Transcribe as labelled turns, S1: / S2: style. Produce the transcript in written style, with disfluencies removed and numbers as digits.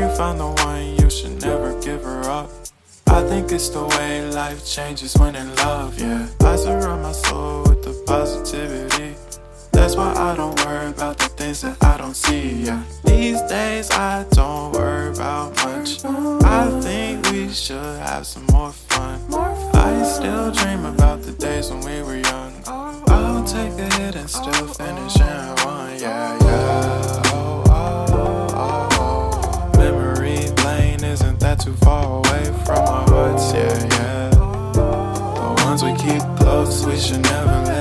S1: you found the one, you should never give her up. I think it's the way life changes when in love, yeah. I surround my soul with the positivity. That's why I don't worry about the things that I don't see, yeah. These days I don't worry about much. I think we should have some more fun. I still dream about the days when we were young. I'll take a hit and still finish in one, yeah, yeah. Oh, oh, oh, oh. Memory lane isn't that too far away from our hearts, yeah, yeah. The ones we keep close, we should never let